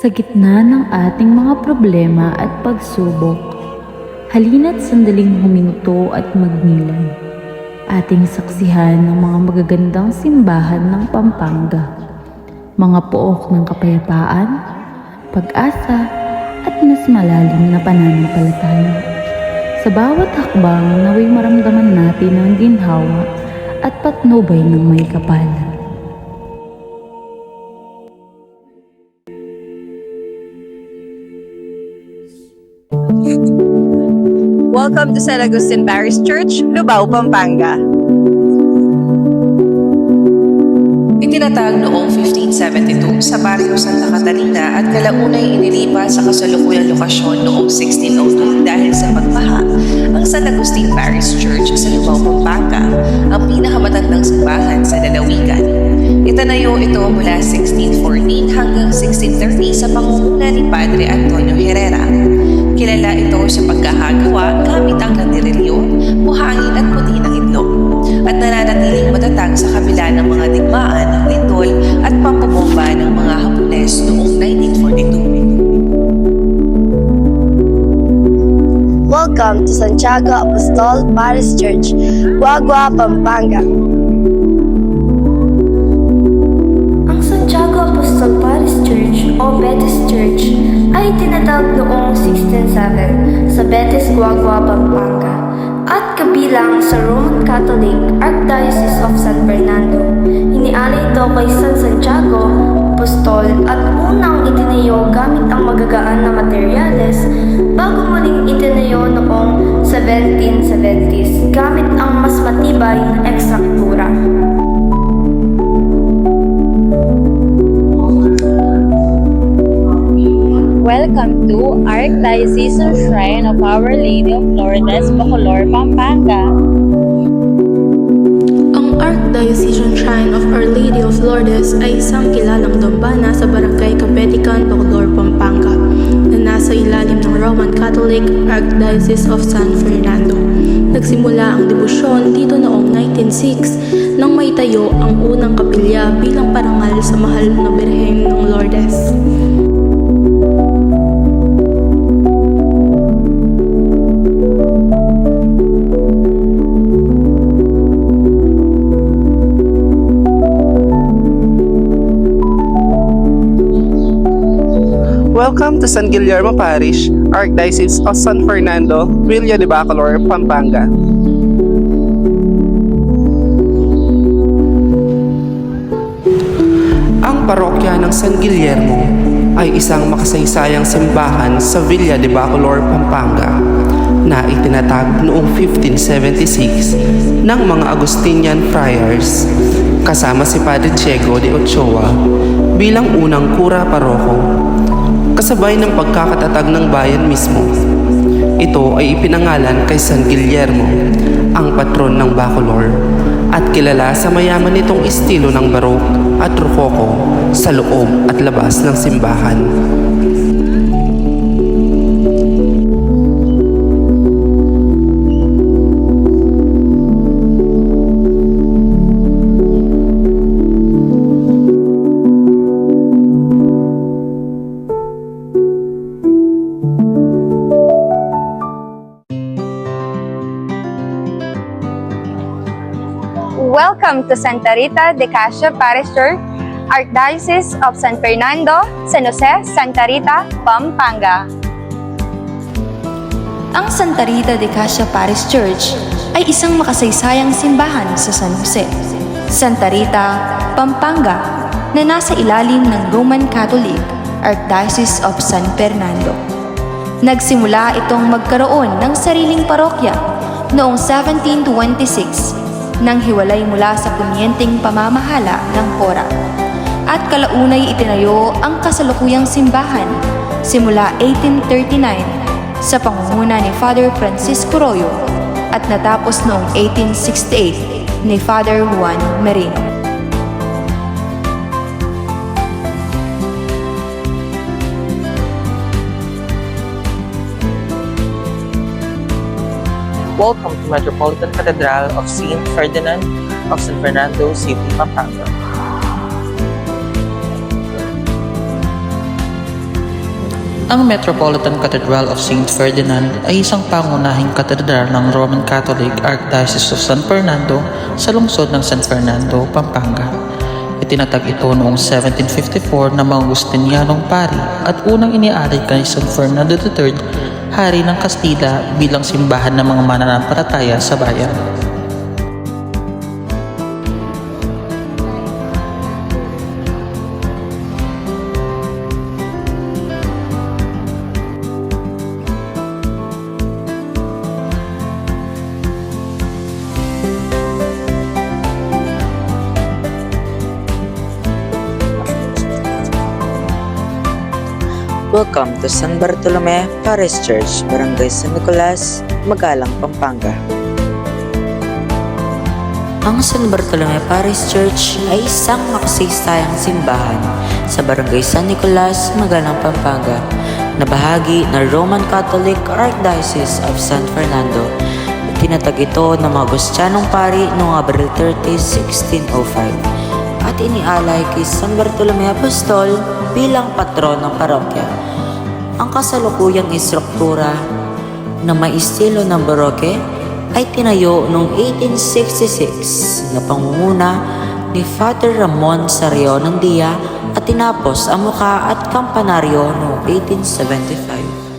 Sa gitna ng ating mga problema at pagsubok, halina't sandaling huminto at magnilay. Ating saksihan ng mga magagandang simbahan ng Pampanga, mga pook ng kapayapaan, pag-asa at mas malalim na pananampalataya. Sa bawat hakbang naway maramdaman natin ang ginhawa at patnubay ng may kapal. Welcome to San Agustin Parish Church, Lubao, Pampanga. Itinatag noong 1572 sa baryo Santa Catalina at kalaunay inilipat sa kasalukuyang lokasyon noong 1602 dahil sa pagbaha, ang San Agustin Parish Church sa Lubao, Pampanga, ang pinakamatandang simbahan sa lalawigan. Itanayo ito mula 1614 hanggang 1630 sa pangunguna ni Padre Antonio Herrera. Kilala ito sa pagkakagawa gamit ang landirilyo, buhangin at puti ng itlog, at nananatiling matatag sa kabila ng mga digmaan, lindol at pambobomba ng mga Hapones noong 1942. Welcome to Santiago Apostol Parish Church, Guagua, Pampanga. Ang Santiago Apostol Parish Church o Betis Church ay tinatawag noong 1607 sa Betis, Guagua, Pampanga at kabilang sa Roman Catholic Archdiocese of San Fernando. Inialay ito kay San Santiago Apostol at unang itinayo gamit ang magagaan na materyales bago muling itinayo noong 1770s gamit ang mas matibay na eksaktura. Welcome to Archdiocesan Shrine of Our Lady of Lourdes, Bacolor, Pampanga. Ang Archdiocesan Shrine of Our Lady of Lourdes ay isang kilalang dambana sa Barangay Kapetican, Bacolor, Pampanga na nasa ilalim ng Roman Catholic Archdiocese of San Fernando. Nagsimula ang debosyon dito noong 1906 nang maitayo ang unang kapilya bilang parangal sa mahal na Birhen ng Lourdes. Welcome to San Guillermo Parish, Archdiocese of San Fernando, Villa de Bacolor, Pampanga. Ang parokya ng San Guillermo ay isang makasaysayang simbahan sa Villa de Bacolor, Pampanga na itinatag noong 1576 ng mga Agustinian Friars kasama si Padre Diego de Ochoa bilang unang kura paroko. Kasabay ng pagkakatatag ng bayan mismo. Ito ay ipinangalan kay San Guillermo, ang patron ng Bacolor, at kilala sa mayaman nitong estilo ng Baroque at Rococo sa loob at labas ng simbahan. Welcome to Santa Rita de Casia Parish Church, Archdiocese of San Fernando, San Jose, Santa Rita, Pampanga. Ang Santa Rita de Casia Parish Church ay isang makasaysayang simbahan sa San Jose, Santa Rita, Pampanga, na nasa ilalim ng Roman Catholic Archdiocese of San Fernando. Nagsimula itong magkaroon ng sariling parokya noong 1726 nang hiwalay mula sa punyenteng pamamahala ng Pora, at kalaunay itinayo ang kasalukuyang simbahan simula 1839 sa pangunguna ni Father Francisco Royo at natapos noong 1868 ni Father Juan Merino. Welcome to Metropolitan Cathedral of St. Ferdinand of San Fernando City, Pampanga. Ang Metropolitan Cathedral of St. Ferdinand ay isang pangunahing katedral ng Roman Catholic Archdiocese of San Fernando sa lungsod ng San Fernando, Pampanga. Itinatag ito noong 1754 ng mga Agustinianong pari at unang inialay kay San Fernando III, hari ng Kastila bilang simbahan ng mga mananampalataya sa bayan. Welcome to San Bartolome Parish Church, Barangay San Nicolas, Magalang, Pampanga. Ang San Bartolome Parish Church ay isang makasaysayang simbahan sa Barangay San Nicolas, Magalang, Pampanga na bahagi ng Roman Catholic Archdiocese of San Fernando. Itinatag ito ng mga Agustianong pari noong Abril 30, 1605 at inialay kay San Bartolome Apostol bilang patron ng parokya. Ang kasalukuyang istruktura na may estilo ng Baroque ay tinayo noong 1866 na pangunguna ni Father Ramon Sarrio ng Dia at tinapos ang muka at kampanaryo noong 1875.